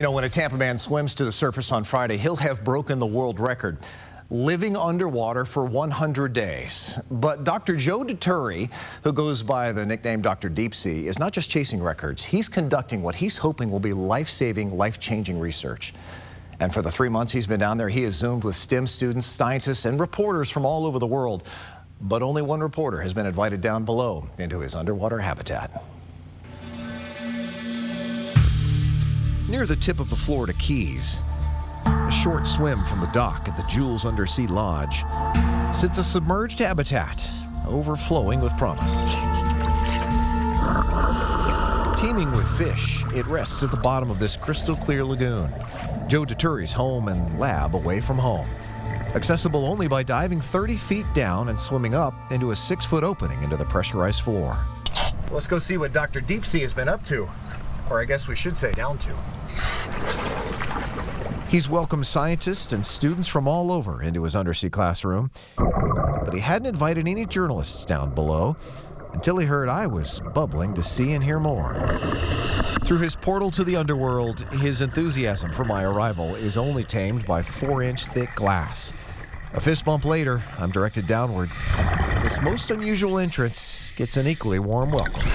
You know, when a Tampa man swims to the surface on Friday, he'll have broken the world record, living underwater for 100 days. But Dr. Joe Dituri, who goes by the nickname Dr. Deep Sea, is not just chasing records. He's conducting what he's hoping will be life-saving, life-changing research. And for the 3 months he's been down there, he has Zoomed with STEM students, scientists, and reporters from all over the world. But only one reporter has been invited down below into his underwater habitat. Near the tip of the Florida Keys, a short swim from the dock at the Jules Undersea Lodge, sits a submerged habitat overflowing with promise. Teeming with fish, it rests at the bottom of this crystal-clear lagoon, Joe Dituri's home and lab away from home. Accessible only by diving 30 feet down and swimming up into a 6-foot opening into the pressurized floor. Let's go see what Dr. Deep Sea has been up to, or I guess we should say down to. He's welcomed scientists and students from all over into his undersea classroom, but he hadn't invited any journalists down below until he heard I was bubbling to see and hear more. Through his portal to the underworld, his enthusiasm for my arrival is only tamed by 4-inch thick glass. A fist bump later, I'm directed downward. This most unusual entrance gets an equally warm welcome.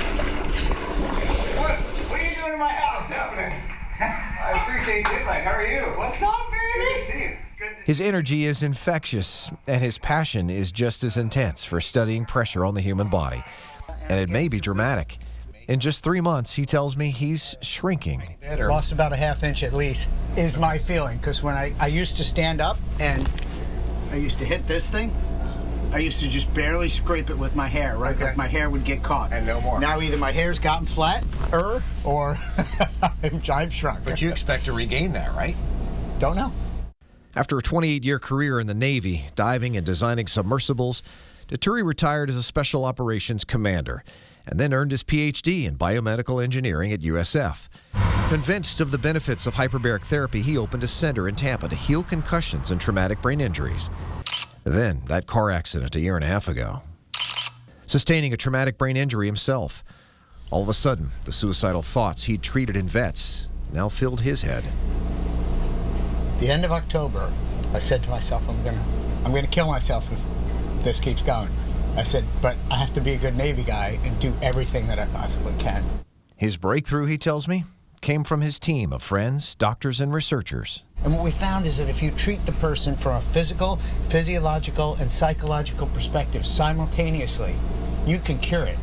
What are you doing in my house? What's happening? I appreciate the invite. How are you? What's up, baby? Good to see you. His energy is infectious, and his passion is just as intense for studying pressure on the human body. And it may be dramatic. In just 3 months, he tells me he's shrinking. Lost about a ½ inch at least, is my feeling. Because when I used to stand up and I used to hit this thing, I used to just barely scrape it with my hair, right? Okay. Like my hair would get caught. And no more. Now either my hair's gotten flat, or I've shrunk. But you expect to regain that, right? Don't know. After a 28-year career in the Navy, diving and designing submersibles, Dituri retired as a Special Operations Commander and then earned his Ph.D. in biomedical engineering at USF. Convinced of the benefits of hyperbaric therapy, he opened a center in Tampa to heal concussions and traumatic brain injuries. Then, that car accident a year and a half ago. Sustaining a traumatic brain injury himself. All of a sudden, the suicidal thoughts he'd treated in vets now filled his head. The end of October, I said to myself, I'm gonna kill myself if this keeps going. I said, but I have to be a good Navy guy and do everything that I possibly can. His breakthrough, he tells me, came from his team of friends, doctors, and researchers. And what we found is that if you treat the person from a physical, physiological, and psychological perspective simultaneously, you can cure it.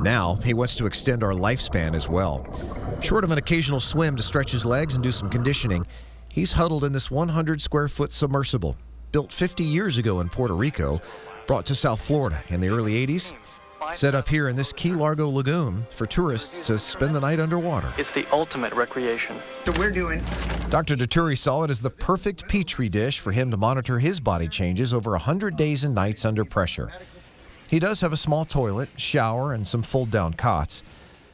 Now, he wants to extend our lifespan as well. Short of an occasional swim to stretch his legs and do some conditioning, he's huddled in this 100-square-foot submersible, built 50 years ago in Puerto Rico, brought to South Florida in the early 80s, set up here in this Key Largo lagoon for tourists to spend the night underwater. It's the ultimate recreation. So we're doing... Dr. Dituri saw it as the perfect petri dish for him to monitor his body changes over 100 days and nights under pressure. He does have a small toilet, shower, and some fold-down cots,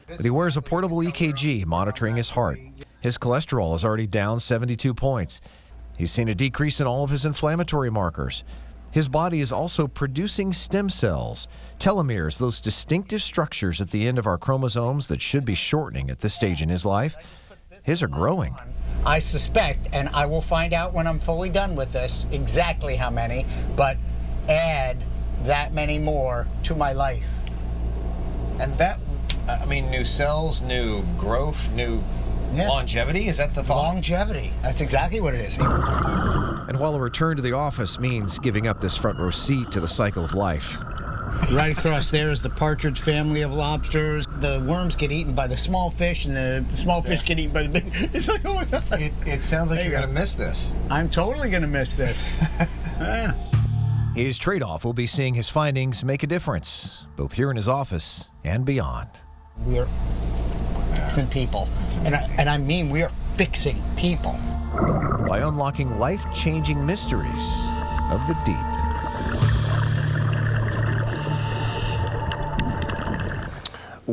but he wears a portable EKG monitoring his heart. His cholesterol is already down 72 points. He's seen a decrease in all of his inflammatory markers. His body is also producing stem cells, telomeres, those distinctive structures at the end of our chromosomes that should be shortening at this stage in his life. His are growing. I suspect, and I will find out when I'm fully done with this, exactly how many, but add that many more to my life. And that, new cells, new growth, new longevity, is that the thought? Longevity, that's exactly what it is. And while a return to the office means giving up this front row seat to the cycle of life. Right across there is the partridge family of lobsters. The worms get eaten by the small fish, and the small fish get eaten by the big... It's like, oh my God. It sounds like you're going to miss this. I'm totally going to miss this. His trade-off will be seeing his findings make a difference, both here in his office and beyond. We're fixing people. And I mean, we are fixing people. By unlocking life-changing mysteries of the deep.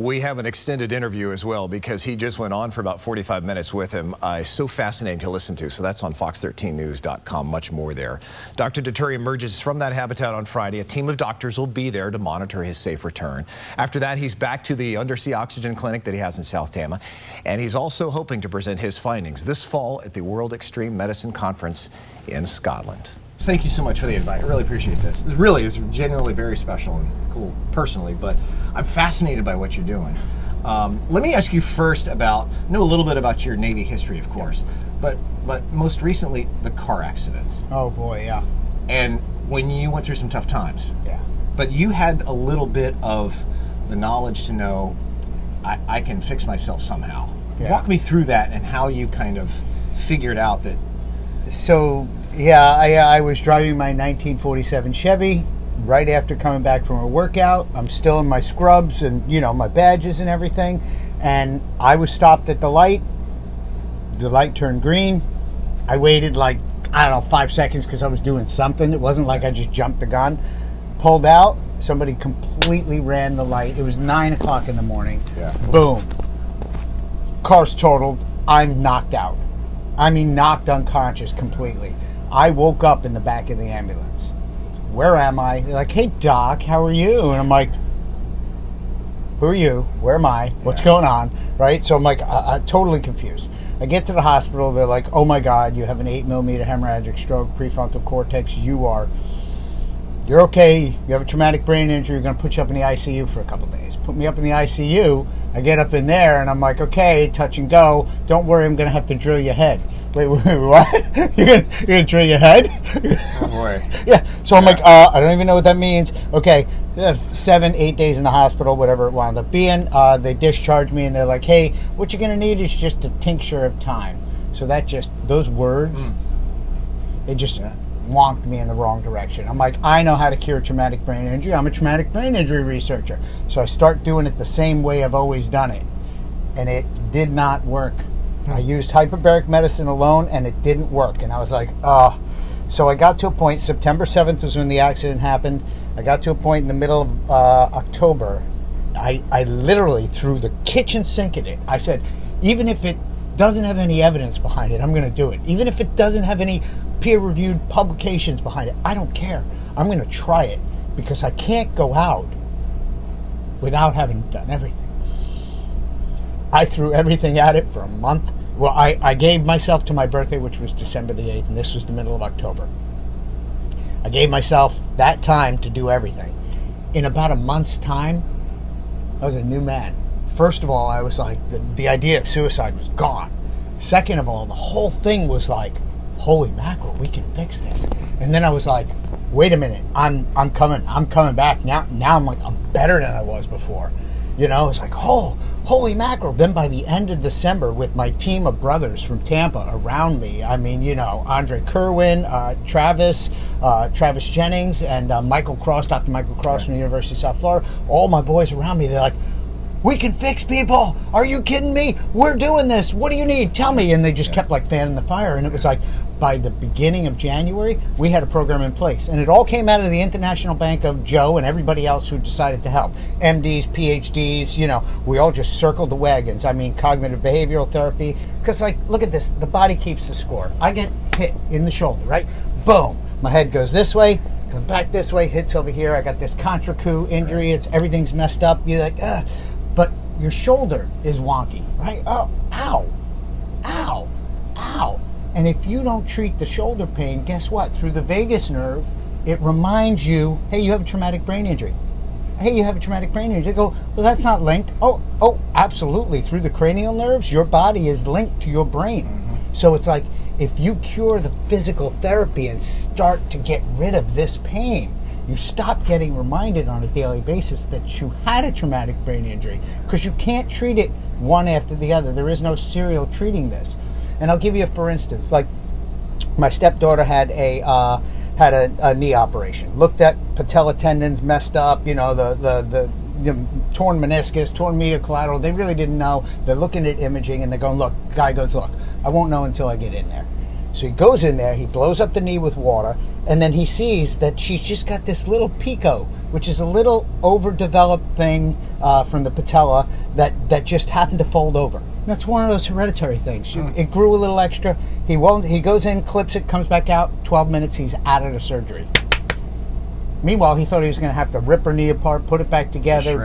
We have an extended interview as well because he just went on for about 45 minutes with him. So fascinating to listen to. So that's on FOX13news.com. Much more there. Dr. Dituri emerges from that habitat on Friday. A team of doctors will be there to monitor his safe return. After that, he's back to the undersea oxygen clinic that he has in South Tama. And he's also hoping to present his findings this fall at the World Extreme Medicine Conference in Scotland. Thank you so much for the invite. I really appreciate this. This really is genuinely very special and cool personally, but I'm fascinated by what you're doing. Let me ask you first know a little bit about your Navy history, of course, but most recently, the car accident. Oh boy, yeah. And when you went through some tough times. Yeah. But you had a little bit of the knowledge to know I can fix myself somehow. Yeah. Walk me through that and how you kind of figured out that. So, yeah, I was driving my 1947 Chevy right after coming back from a workout. I'm still in my scrubs and, my badges and everything. And I was stopped at the light. The light turned green. I waited 5 seconds because I was doing something. It wasn't like I just jumped the gun. Pulled out. Somebody completely ran the light. It was 9 o'clock in the morning. Yeah. Boom. Car's totaled. I'm knocked out. I mean, knocked unconscious completely. I woke up in the back of the ambulance. Where am I? They're like, hey, Doc, how are you? And I'm like, who are you? Where am I? What's going on? Right? So I'm like, totally confused. I get to the hospital. They're like, oh, my God, you have an 8mm hemorrhagic stroke, prefrontal cortex. You're okay. You have a traumatic brain injury. You're going to put you up in the ICU for a couple days. Put me up in the ICU. I get up in there, and I'm like, okay, touch and go. Don't worry, I'm going to have to drill your head. Wait, what? You're going to drill your head? Oh, boy. Yeah. So I'm like, I don't even know what that means. Okay, 7-8 days in the hospital, whatever it wound up being. They discharged me, and they're like, hey, what you're going to need is just a tincture of time. So those words, it just wonked me in the wrong direction. I'm like, I know how to cure traumatic brain injury. I'm a traumatic brain injury researcher. So I start doing it the same way I've always done it. And it did not work. I used hyperbaric medicine alone, and it didn't work. And I was like, oh. So I got to a point, September 7th was when the accident happened. I got to a point in the middle of October. I literally threw the kitchen sink at it. I said, even if it doesn't have any evidence behind it, I'm going to do it. Even if it doesn't have any peer-reviewed publications behind it, I don't care. I'm going to try it because I can't go out without having done everything. I threw everything at it for a month. Well, I gave myself to my birthday, which was December the 8th, and this was the middle of October. I gave myself that time to do everything. In about a month's time, I was a new man. First of all, I was like, the idea of suicide was gone. Second of all, the whole thing was like, holy mackerel, we can fix this. And then I was like, wait a minute, I'm coming back. Now I'm like, I'm better than I was before. It's like, holy mackerel. Then by the end of December, with my team of brothers from Tampa around me, I mean, Andre Kerwin, Travis Jennings, and Dr. Michael Cross from the University of South Florida, all my boys around me, they're like, we can fix people. Are you kidding me? We're doing this. What do you need? Tell me. And they just kept fanning the fire. And it was like, by the beginning of January, we had a program in place. And it all came out of the International Bank of Joe and everybody else who decided to help. MDs, PhDs, we all just circled the wagons. I mean, cognitive behavioral therapy. Because, look at this. The body keeps the score. I get hit in the shoulder, right? Boom. My head goes this way. Goes back this way. Hits over here. I got this contra-coup injury. Everything's messed up. You're like, but your shoulder is wonky, right? Oh, ow, ow, ow. And if you don't treat the shoulder pain, guess what? Through the vagus nerve, it reminds you, hey, you have a traumatic brain injury. Hey, you have a traumatic brain injury. They go, well, that's not linked. Oh, absolutely. Through the cranial nerves, your body is linked to your brain. Mm-hmm. So it's like, if you cure the physical therapy and start to get rid of this pain, you stop getting reminded on a daily basis that you had a traumatic brain injury, because you can't treat it one after the other. There is no serial treating this. And I'll give you, for instance, my stepdaughter had a knee operation. Looked at patella tendons messed up, the torn meniscus, torn medial collateral. They really didn't know. They're looking at imaging and they're going, look, guy goes, look, I won't know until I get in there. So he goes in there, he blows up the knee with water, and then he sees that she's just got this little pico, which is a little overdeveloped thing from the patella that just happened to fold over. That's one of those hereditary things. It grew a little extra. He goes in, clips it, comes back out. 12 minutes, he's out of the surgery. Meanwhile, he thought he was going to have to rip her knee apart, put it back together,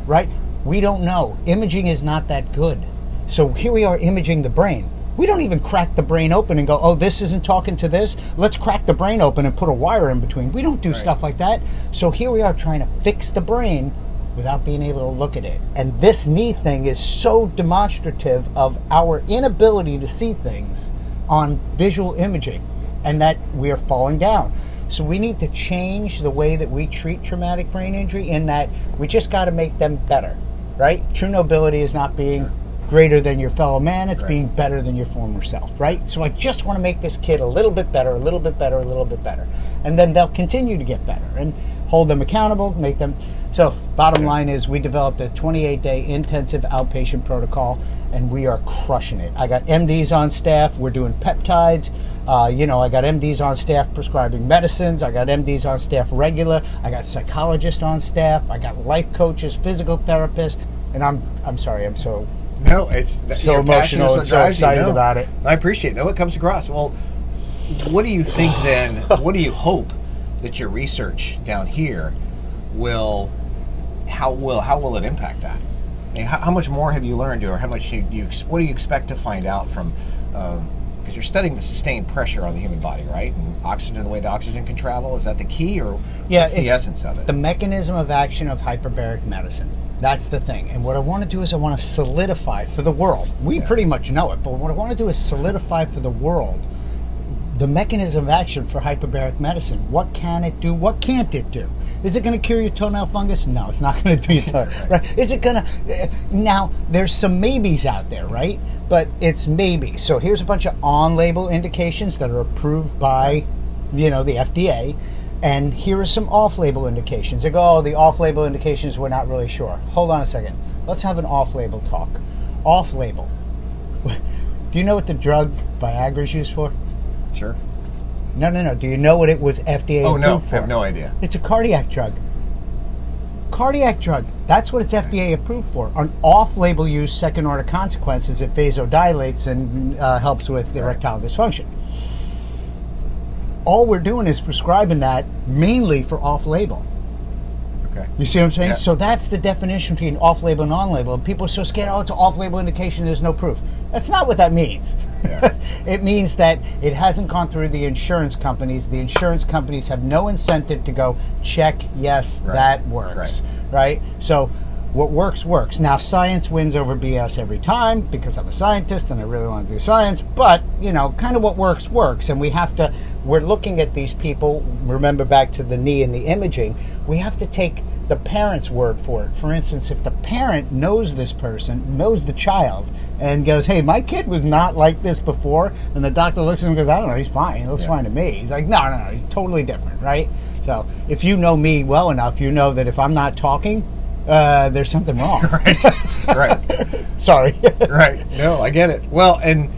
right? We don't know. Imaging is not that good. So here we are imaging the brain. We don't even crack the brain open and go, oh, this isn't talking to this. Let's crack the brain open and put a wire in between. We don't do stuff like that. So here we are trying to fix the brain without being able to look at it. And this knee thing is so demonstrative of our inability to see things on visual imaging and that we are falling down. So we need to change the way that we treat traumatic brain injury in that we just got to make them better, right? True nobility is not being greater than your fellow man, it's being better than your former self, right? So I just want to make this kid a little bit better, a little bit better, a little bit better. And then they'll continue to get better and hold them accountable, make them. So bottom line is we developed a 28-day intensive outpatient protocol and we are crushing it. I got MDs on staff, we're doing peptides. I got MDs on staff prescribing medicines. I got MDs on staff regular. I got psychologists on staff. I got life coaches, physical therapists. And I'm sorry, I'm so... No, it's so emotional and so excited about it. I appreciate it. No, it comes across. Well, what do you think then? What do you hope that your research down here will? How will it impact that? I mean, how much more have you learned, or how much what do you expect to find out from? Because you're studying the sustained pressure on the human body, right? And oxygen, the way the oxygen can travel. Is that the key, or what's the essence of it? The mechanism of action of hyperbaric medicine. That's the thing. And what I want to do is I want to solidify for the world. We pretty much know it, but what I want to do is solidify for the world the mechanism of action for hyperbaric medicine. What can it do? What can't it do? Is it going to cure your toenail fungus? No, it's not going to do your toenail. Right? Is it going to... Now, there's some maybes out there, right? But it's maybe. So here's a bunch of on-label indications that are approved by, the FDA. And here are some off-label indications. They go, oh, the off-label indications, we're not really sure. Hold on a second. Let's have an off-label talk. Off-label. Do you know what the drug Viagra is used for? Sure. No. Do you know what it was FDA approved for? I have no idea. It's a cardiac drug. Cardiac drug. That's what it's FDA approved for. An off-label use, second-order consequences, it vasodilates and helps with erectile dysfunction. All we're doing is prescribing that mainly for off-label. Okay. You see what I'm saying? Yeah. So that's the definition between off-label and on-label. And people are so scared, oh, it's an off-label indication, there's no proof. That's not what that means. Yeah. It means that it hasn't gone through the insurance companies. The insurance companies have no incentive to go, check, yes, that works. Right? So what works, works. Now, science wins over BS every time because I'm a scientist and I really want to do science, but, kind of what works, works. And we're looking at these people, remember back to the knee and the imaging, we have to take the parent's word for it. For instance, if the parent knows this person, knows the child, and goes, hey, my kid was not like this before, and the doctor looks at him and goes, I don't know, he's fine, he looks fine to me. He's like, no, he's totally different, right? So if you know me well enough, you know that if I'm not talking, there's something wrong. Right. Sorry. Right. No, I get it. Well, and,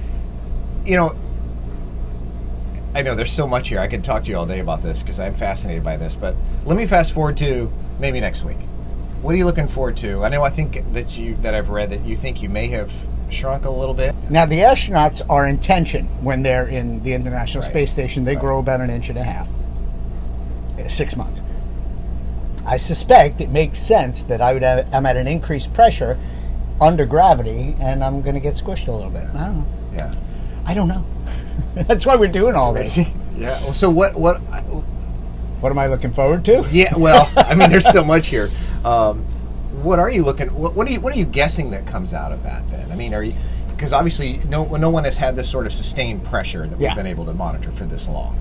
I know there's so much here. I could talk to you all day about this because I'm fascinated by this, but let me fast forward to maybe next week. What are you looking forward to? I think that I've read that you think you may have shrunk a little bit. Now, the astronauts are in tension when they're in the International Space Station. They grow about 1.5 inches. 6 months. I suspect it makes sense that I'm at an increased pressure under gravity, and I'm going to get squished a little bit. I don't know. Yeah. I don't know. That's why we're doing all this. Yeah. Well, so what am I looking forward to? Yeah. Well, there's so much here. What are you looking? What are you guessing that comes out of that? Then, are you? Because obviously, no one has had this sort of sustained pressure that we've been able to monitor for this long.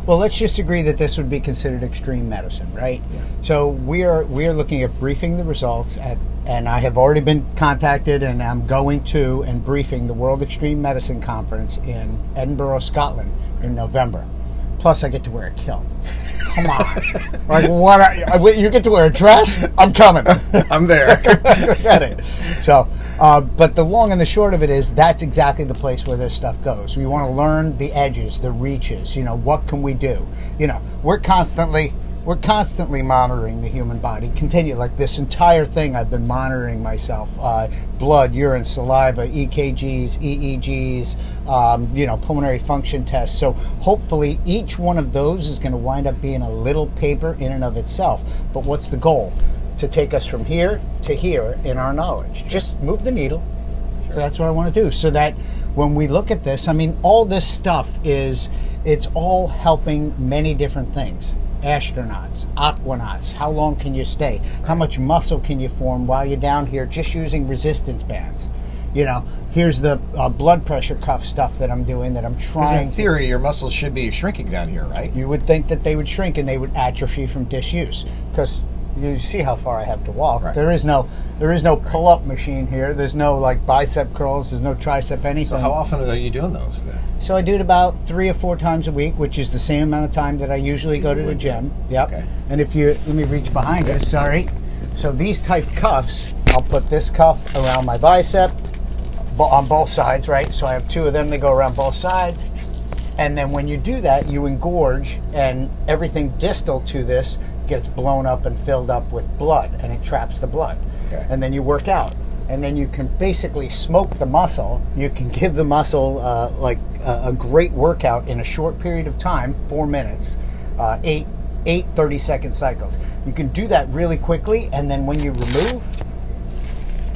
Well, let's just agree that this would be considered extreme medicine, right? Yeah. So we are looking at briefing the results and I have already been contacted, and I'm going to and briefing the World Extreme Medicine Conference in Edinburgh, Scotland, in November. Plus, I get to wear a kilt. Come on. Like, what? You get to wear a dress? I'm coming. I'm there. Get it. So, But the long and the short of it is that's exactly the place where this stuff goes. We want to learn the edges, the reaches. What can we do? We're constantly monitoring the human body. Continue like this entire thing. I've been monitoring myself: blood, urine, saliva, EKGs, EEGs, pulmonary function tests. So hopefully each one of those is going to wind up being a little paper in and of itself. But what's the goal? To take us from here to here in our knowledge. Just move the needle. Sure. So that's what I want to do. So that when we look at this, all this stuff it's all helping many different things. Astronauts, aquanauts, how long can you stay? How much muscle can you form while you're down here just using resistance bands? Here's the blood pressure cuff stuff that I'm doing that I'm trying. In theory, your muscles should be shrinking down here, right? You would think that they would shrink and they would atrophy from disuse, because you see how far I have to walk. Right. There is no pull-up machine here. There's no bicep curls. There's no tricep anything. So how often are you doing those then? So I do it about 3 or 4 times a week, which is the same amount of time that I usually go to the gym. Yep. Okay. And let me reach behind us. Sorry. So these type cuffs, I'll put this cuff around my bicep on both sides, right? So I have 2 of them. They go around both sides. And then when you do that, you engorge, and everything distal to this gets blown up and filled up with blood, and it traps the blood. Okay. And then you work out, and then you can basically smoke the muscle. You can give the muscle a great workout in a short period of time, 4 minutes, 8 30-second cycles. You can do that really quickly, and then when you remove,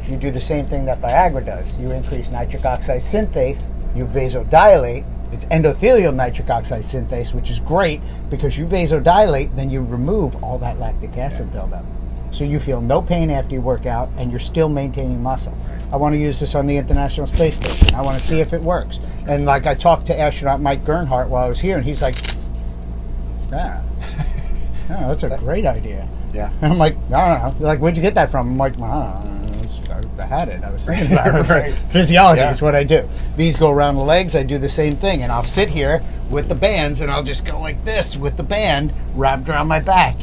you do the same thing that Viagra does. You increase nitric oxide synthase, you vasodilate. It's endothelial nitric oxide synthase, which is great because you vasodilate, then you remove all that lactic acid buildup. So you feel no pain after you work out, and you're still maintaining muscle. I want to use this on the International Space Station. I want to see if it works. And I talked to astronaut Mike Gernhardt while I was here, and he's like, that's a great idea. Yeah. And I'm like, I don't know. Where'd you get that from? I'm like, I don't know. I had it. I was thinking about it. Right. Physiology is what I do. These go around the legs. I do the same thing, and I'll sit here with the bands, and I'll just go like this with the band wrapped around my back.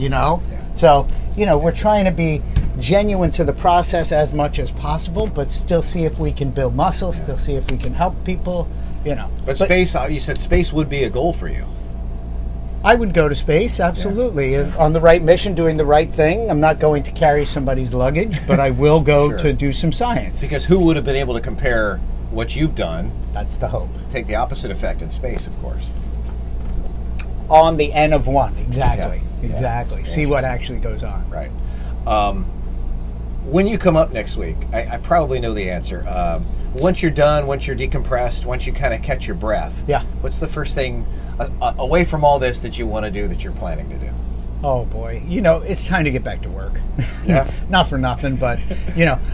So we're trying to be genuine to the process as much as possible, but still see if we can build muscle. Still see if we can help people. But space. You said space would be a goal for you. I would go to space, absolutely. Yeah. On the right mission, doing the right thing. I'm not going to carry somebody's luggage, but I will go to do some science. Because who would have been able to compare what you've done? That's the hope. Take the opposite effect in space, of course. On the N of 1, exactly. Yeah. Exactly. Yeah. See what actually goes on. Right. When you come up next week, I probably know the answer. Once you're done, once you're decompressed, once you kind of catch your breath, what's the first thing away from all this that you want to do that you're planning to do? Oh boy, it's time to get back to work. Yeah. Not for nothing, but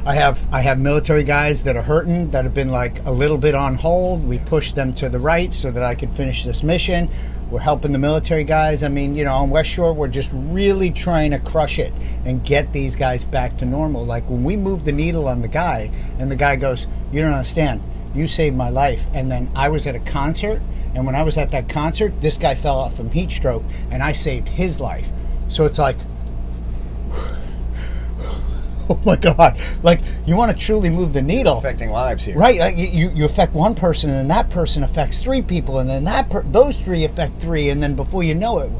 I have military guys that are hurting, that have been a little bit on hold. We pushed them to the right so that I could finish this mission. We're helping the military guys. On West Shore, we're just really trying to crush it and get these guys back to normal. Like when we moved the needle on the guy, and the guy goes, "You don't understand. You saved my life." And then I was at a concert. And when I was at that concert, this guy fell off from heat stroke, and I saved his life. So it's like, oh my God. You want to truly move the needle. Affecting lives here. Right. You affect one person, and then that person affects 3 people, and then those 3 affect 3, and then before you know it,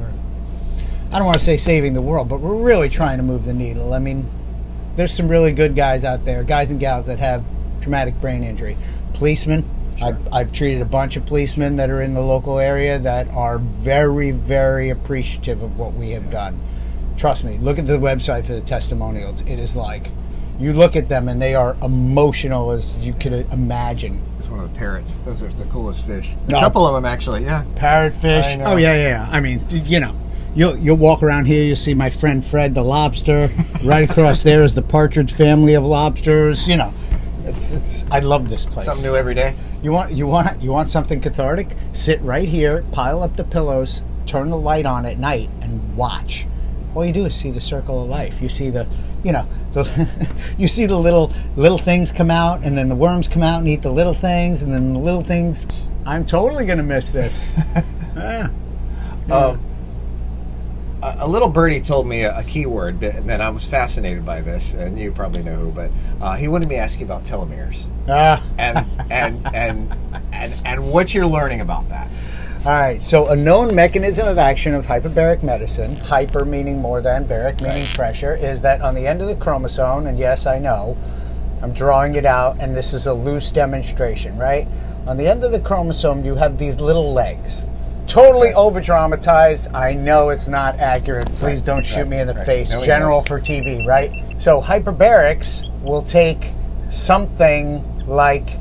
I don't want to say saving the world, but we're really trying to move the needle. There's some really good guys out there, guys and gals that have traumatic brain injury. Policemen. I've treated a bunch of policemen that are in the local area that are very, very appreciative of what we have done. Trust me, look at the website for the testimonials. It is you look at them and they are emotional as you could imagine. It's one of the parrots. Those are the coolest fish. A couple of them, actually, yeah. Parrotfish. Oh, yeah. You'll walk around here, you'll see my friend Fred the lobster. Right across there is the partridge family of lobsters. It's I love this place. Something new every day. You want something cathartic? Sit right here, pile up the pillows, turn the light on at night, and watch. All you do is see the circle of life. You see you see the little things come out, and then the worms come out and eat the little things, and then the little things. I'm totally gonna miss this. a little birdie told me a keyword, and then I was fascinated by this, and you probably know who, but he wanted me to ask you about telomeres and what you're learning about that. All right, so a known mechanism of action of hyperbaric medicine, hyper meaning more than, baric meaning pressure, is that on the end of the chromosome, and yes, I know, I'm drawing it out, and this is a loose demonstration, right? On the end of the chromosome, you have these little legs. Totally over-dramatized. I know it's not accurate. Please don't shoot me in the face. No, General for TV, right? So hyperbarics will take something like,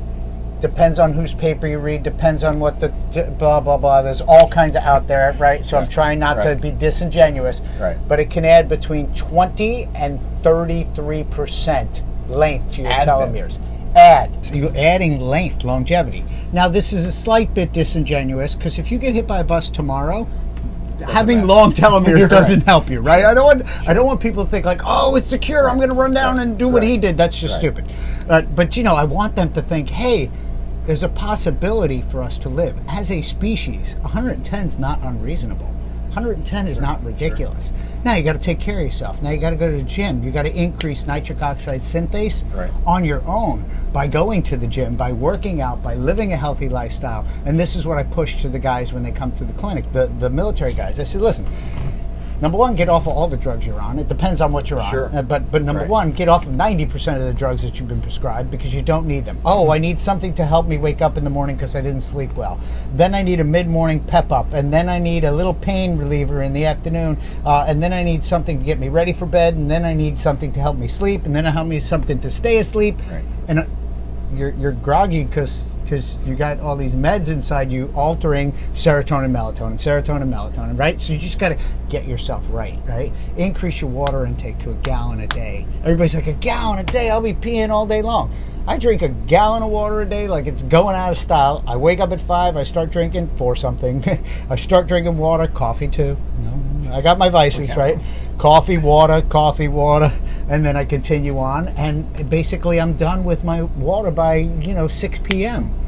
depends on whose paper you read, depends on what the blah, blah, blah. There's all kinds of out there, right? So I'm trying not to be disingenuous. Right. But it can add between 20 and 33% length to your telomeres. So you're adding length, longevity. Now, this is a slight bit disingenuous because if you get hit by a bus tomorrow, having long telomeres doesn't help you, right? I don't want people to think like, oh, it's the cure. I'm going to run down and do what he did. That's just stupid. But I want them to think, hey, there's a possibility for us to live as a species. 110 is not unreasonable. 110 is not ridiculous. Now you got to take care of yourself. Now you got to go to the gym. You got to increase nitric oxide synthase on your own by going to the gym, by working out, by living a healthy lifestyle. And this is what I push to the guys when they come to the clinic, the military guys. I said, listen, number one, get off of all the drugs you're on. It depends on what you're on. But number one, get off of 90% of the drugs that you've been prescribed because you don't need them. Oh, I need something to help me wake up in the morning because I didn't sleep well. Then I need a mid-morning pep-up. And then I need a little pain reliever in the afternoon. And then I need something to get me ready for bed. And then I need something to help me sleep. And then I help me something to stay asleep. Right. And you're groggy because you got all these meds inside you altering serotonin, melatonin, right? So you just got to get yourself right? Increase your water intake to 1 gallon a day. Everybody's like, 1 gallon a day? I'll be peeing all day long. I drink 1 gallon of water a day like it's going out of style. I wake up at 5, I start drinking 4 something. I start drinking water, coffee too. I got my vices, right? Coffee, water, and then I continue on. And basically I'm done with my water by, 6 p.m.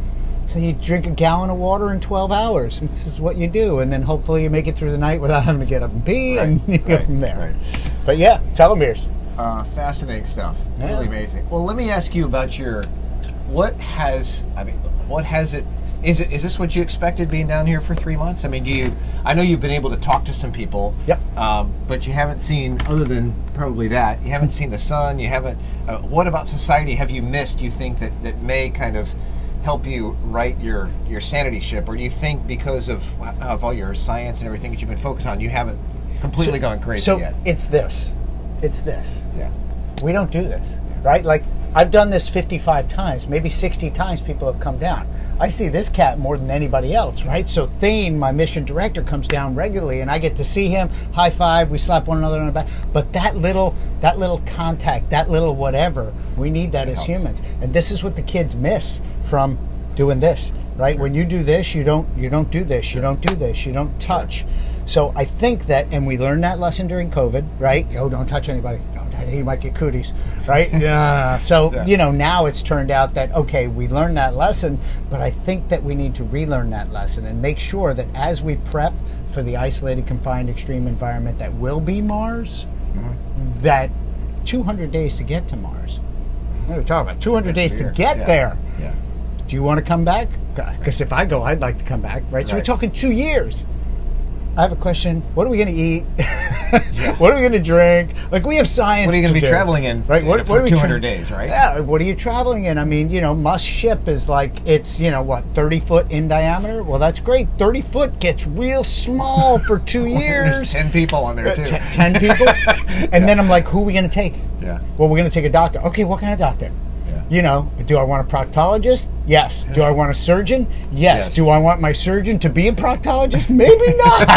So you drink 1 gallon of water in 12 hours. This is what you do. And then hopefully you make it through the night without having to get up and pee and you go from there. Right. But yeah, telomeres. Fascinating stuff. Yeah. Really amazing. Well, let me ask you about is this what you expected being down here for 3 months? I mean, I know you've been able to talk to some people. Yep. But you haven't seen, other than probably that, you haven't seen the sun, you haven't, what about society have you missed, you think, that may kind of help you right your sanity ship? Or do you think because of all your science and everything that you've been focused on, you haven't completely gone crazy yet? So it's this. Yeah. We don't do this, right? Like, I've done this 55 times, maybe 60 times people have come down. I see this cat more than anybody else, right? So Thane, my mission director, comes down regularly and I get to see him, high five, we slap one another on the back. But that little contact, that little whatever, we need that as humans. And this is what the kids miss from doing this, right? When you do this, you don't do this, you don't do this, you don't touch. So I think that, and we learned that lesson during COVID, right? Don't touch anybody. You might get cooties, right? Yeah. So, now it's turned out that, okay, we learned that lesson, but I think that we need to relearn that lesson and make sure that as we prep for the isolated, confined, extreme environment that will be Mars, that 200 days to get to Mars. What are we talking about? 200 days to get there. Yeah. Do you want to come back? Because if I go, I'd like to come back, right? So we're talking 2 years. I have a question. What are we going to eat? What are we going to drink? Like, we have science. What are you going to be traveling in? Right. What for 200 days, right? Yeah. What are you traveling in? I mean, Musk's ship is like, it's 30 foot in diameter. Well, that's great. 30 foot gets real small for 2 years. There's 10 people on there too. 10 people. And then I'm like, who are we going to take? Yeah. Well, we're going to take a doctor. Okay, what kind of doctor? Do I want a proctologist? Yes. Do I want a surgeon? Yes. Do I want my surgeon to be a proctologist? Maybe not.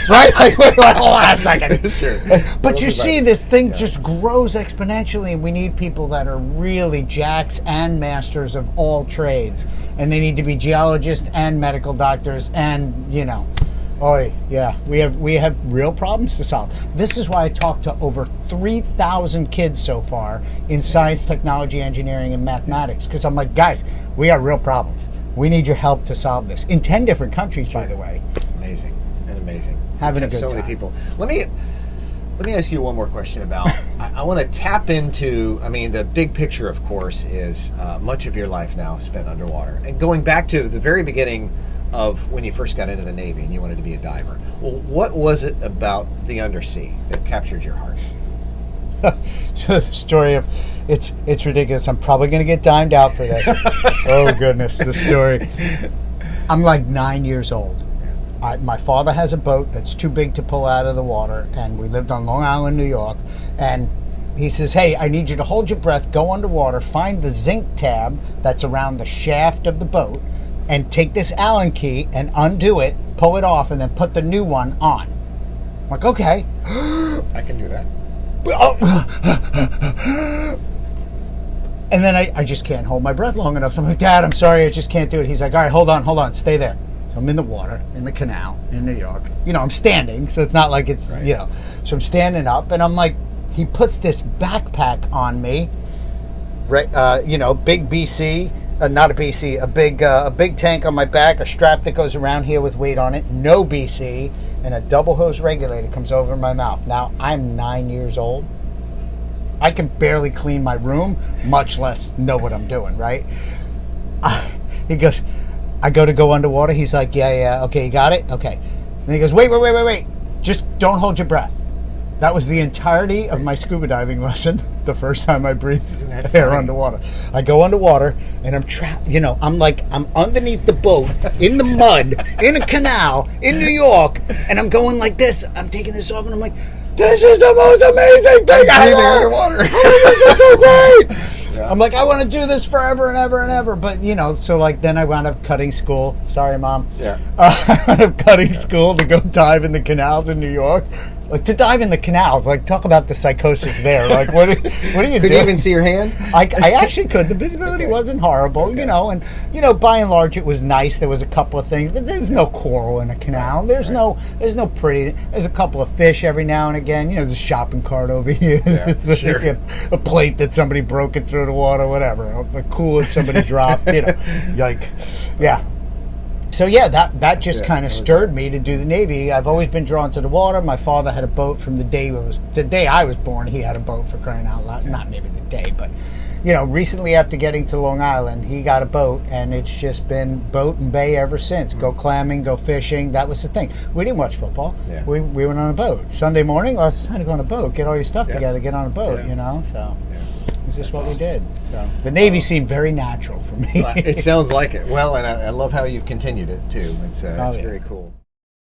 Right? Like, hold on a second. Sure. But you see, this thing just grows exponentially, and we need people that are really jacks and masters of all trades. And they need to be geologists and medical doctors and, we have real problems to solve. This is why I talked to over 3,000 kids so far in science, technology, engineering, and mathematics. Because I'm like, guys, we got real problems. We need your help to solve this. In 10 different countries, by the way. Amazing. and amazing. Having a Touched good so time. many people. Let me ask you one more question about. I want to tap into. I mean, the big picture, of course, is much of your life now spent underwater, and going back to the very beginning of when you first got into the Navy and you wanted to be a diver. Well, what was it about the undersea that captured your heart? So the story of it's ridiculous. I'm probably going to get dimed out for this. Oh goodness, the story. I'm like 9 years old. My father has a boat that's too big to pull out of the water, and we lived on Long Island, New York. And he says, "Hey, I need you to hold your breath, go underwater, find the zinc tab that's around the shaft of the boat, and take this Allen key and undo it, pull it off, and then put the new one on." I'm like, okay. I can do that. And then I just can't hold my breath long enough. So I'm like, "Dad, I'm sorry, I just can't do it." He's like, "All right, hold on, stay there." So I'm in the water, in the canal, in New York. You know, I'm standing, so it's not like it's, right. you know. So I'm standing up, and I'm like, he puts this backpack on me, right? You know, big BC, not a BC, a big tank on my back, a strap that goes around here with weight on it, no BC, and a double hose regulator comes over my mouth. Now, I'm 9 years old. I can barely clean my room, much less know what I'm doing, right? He goes, I go underwater. He's like, yeah, okay, you got it? Okay. And he goes, wait. Just don't hold your breath. That was the entirety of my scuba diving lesson. The first time I breathed air underwater. I go underwater and I'm trapped. You know, I'm underneath the boat in the mud in a canal in New York, and I'm going like this. I'm taking this off, and I'm like, "This is the most amazing thing underwater. This is so great." Yeah. I'm like, I want to do this forever and ever and ever. But, you know, so like then I wound up cutting school. Sorry, Mom. Yeah. I wound up cutting school to go dive in the canals in New York. Like, to dive in the canals, like, talk about the psychosis there. Like, what are you doing? Could you even see your hand? I actually could. The visibility wasn't horrible, you know, and, you know, by and large, it was nice. There was a couple of things, but there's no coral in a canal. There's no pretty. There's a couple of fish every now and again. You know, there's a shopping cart over here. Yeah, There's sure. a plate that somebody broke it through the water, whatever. A cooler somebody dropped, you know, like, yeah. So yeah, that just kind of stirred me to do the Navy. I've always been drawn to the water. My father had a boat from the day I was born. He had a boat, for crying out loud. Not maybe the day, but you know, recently after getting to Long Island, he got a boat, and it's just been boat and bay ever since. Go clamming, go fishing. That was the thing. We didn't watch football. Yeah. We went on a boat Sunday morning. Oh, it's time to go on a boat. Get all your stuff together. Get on a boat. Yeah. You know, so. Yeah. It's just what we did. So the Navy seemed very natural for me. It sounds like it. Well, and I love how you've continued it too. It's yeah. very cool.